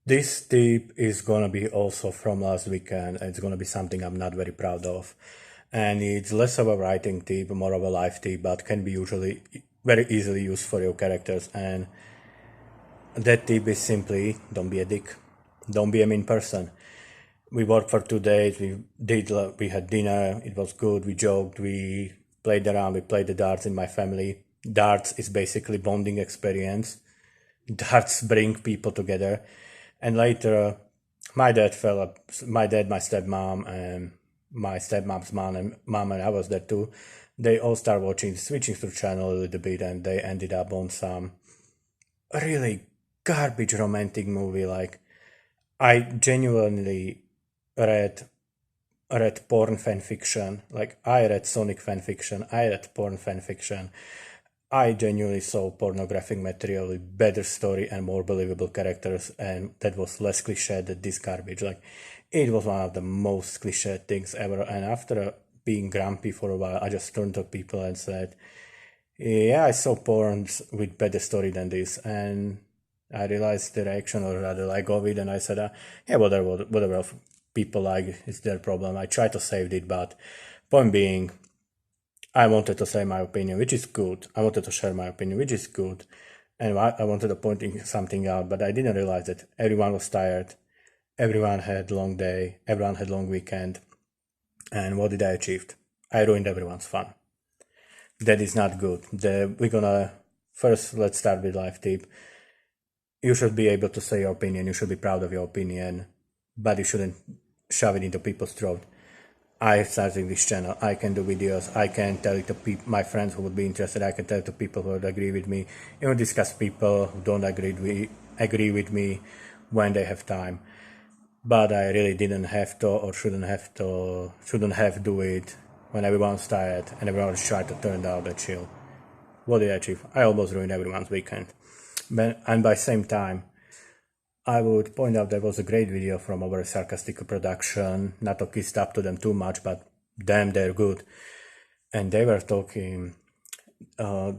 This tip is gonna be also from last weekend. It's gonna be something I'm not very proud of. And it's less of a writing tip, more of a life tip, but can be usually very easily used for your characters. And that tip is simply don't be a dick. Don't be a mean person. We worked for 2 days, we had dinner, it was good, we joked, we played around, we played the darts in my family. Darts is basically bonding experience. Darts bring people together. And later, my dad fell up. My dad, my stepmom, and my stepmom's mom and I was there too. They all started watching, switching through channel a little bit, and they ended up on some really garbage romantic movie. Like I genuinely read porn fan fiction. Like I read Sonic fan fiction. I read porn fan fiction. I genuinely saw pornographic material with better story and more believable characters, and that was less cliche than this garbage. Like, it was one of the most cliche things ever. And after being grumpy for a while, I just turned to people and said, "Yeah, I saw porns with better story than this," and I realized the reaction, or rather, like of it, and I said, "Yeah, whatever people like, it's their problem." I tried to save it, but point being, I wanted to say my opinion, which is good. I wanted to share my opinion, which is good. And I wanted to point something out, but I didn't realize that everyone was tired. Everyone had long day. Everyone had long weekend. And what did I achieve? I ruined everyone's fun. That is not good. We're gonna first, let's start with life tip. You should be able to say your opinion. You should be proud of your opinion, but you shouldn't shove it into people's throat. I starting this channel. I can do videos. I can tell it to my friends who would be interested. I can tell it to people who would agree with me. Even discuss people who don't agree with me when they have time. But I really didn't have to, or shouldn't have do it when everyone's tired and everyone's trying to turn down the chill. What did I achieve? I almost ruined everyone's weekend. And by same time, I would point out there was a great video from our sarcastic production, not to kiss up to them too much, but damn, they're good. And they're talking a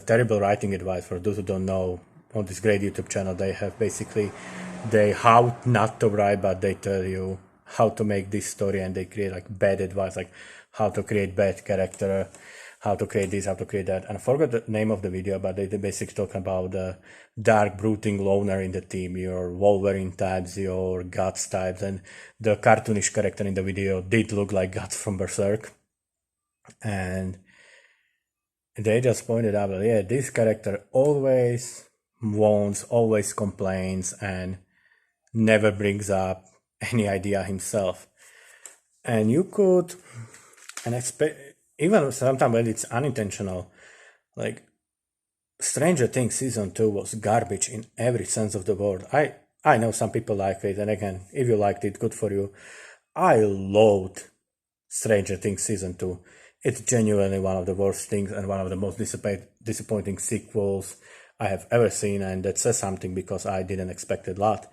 terrible writing advice for those who don't know. On this great YouTube channel, they have basically, they how not to write, but they tell you how to make this story, and they create like bad advice, like how to create bad character, how to create this, how to create that. And I forgot the name of the video, but they basically talk about the dark, brooding loner in the team, your Wolverine types, your Guts types, and the cartoonish character in the video did look like Guts from Berserk. And they just pointed out that, yeah, this character always wants, always complains, and never brings up any idea himself. And you could, and even sometimes when it's unintentional, like Stranger Things season 2 was garbage in every sense of the word. I know some people like it, and again, if you liked it, good for you. I loathed Stranger Things season 2. It's genuinely one of the worst things and one of the most disappointing sequels I have ever seen, and that says something because I didn't expect a lot.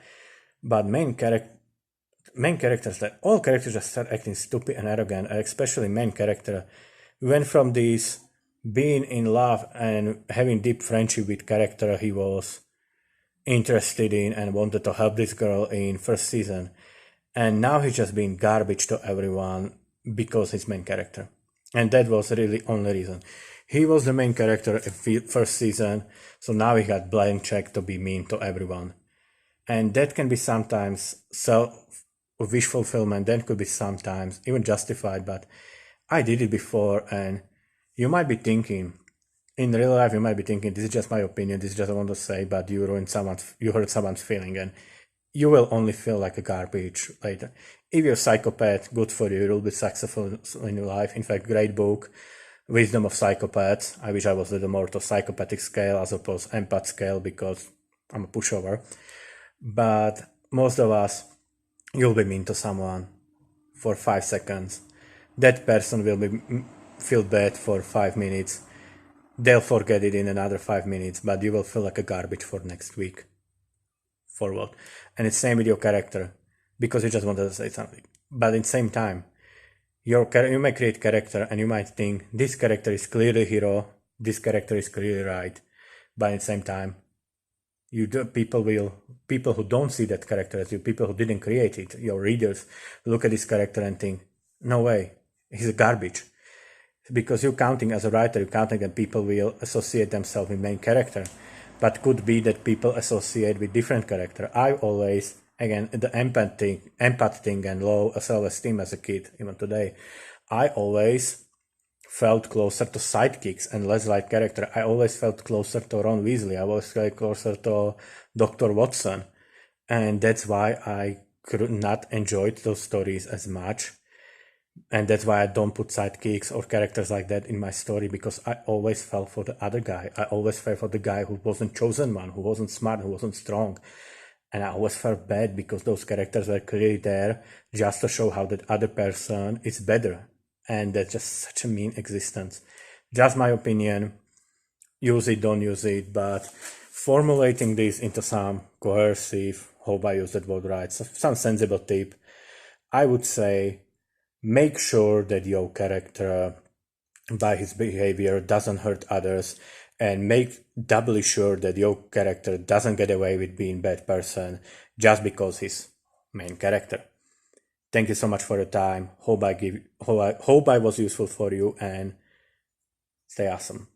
But main characters, like all characters, just start acting stupid and arrogant, and especially main character went from this being in love and having deep friendship with character he was interested in and wanted to help this girl in first season, and now he's just being garbage to everyone because he's main character. And that was really only reason. He was the main character in first season, so now he got blank check to be mean to everyone. And that can be sometimes wish fulfillment, that could be sometimes even justified, but I did it before, and you might be thinking, in real life, you might be thinking, this is just my opinion, this is just I want to say, but you hurt someone's feeling, and you will only feel like a garbage later. If you're a psychopath, good for you, you'll be successful in your life. In fact, great book, Wisdom of Psychopaths. I wish I was a little more to psychopathic scale as opposed to empath scale, because I'm a pushover. But most of us, you'll be mean to someone for 5 seconds. That person will feel bad for 5 minutes. They'll forget it in another 5 minutes, but you will feel like a garbage for next week. For what? And it's same with your character, because you just wanted to say something. But at the same time, you may create character, and you might think this character is clearly hero, this character is clearly right, but at the same time, People who don't see that character as you, people who didn't create it, your readers, look at this character and think, no way, he's garbage. Because you're counting as a writer, you're counting that people will associate themselves with main character, but could be that people associate with different character. I always, again, the empath thing and low self-esteem as a kid, even today, I always felt closer to sidekicks and less like character. I always felt closer to Ron Weasley. I always felt closer to Dr. Watson. And that's why I could not enjoy those stories as much. And that's why I don't put sidekicks or characters like that in my story, because I always fell for the other guy. I always fell for the guy who wasn't chosen one, who wasn't smart, who wasn't strong. And I always felt bad because those characters were clearly there just to show how that other person is better. And that's just such a mean existence. Just my opinion. Use it, don't use it, but formulating this into some cohesive, hope I use that word right, some sensible tip, I would say make sure that your character, by his behavior, doesn't hurt others, and make doubly sure that your character doesn't get away with being a bad person just because he's main character. Thank you so much for your time. Hope I was useful for you, and stay awesome.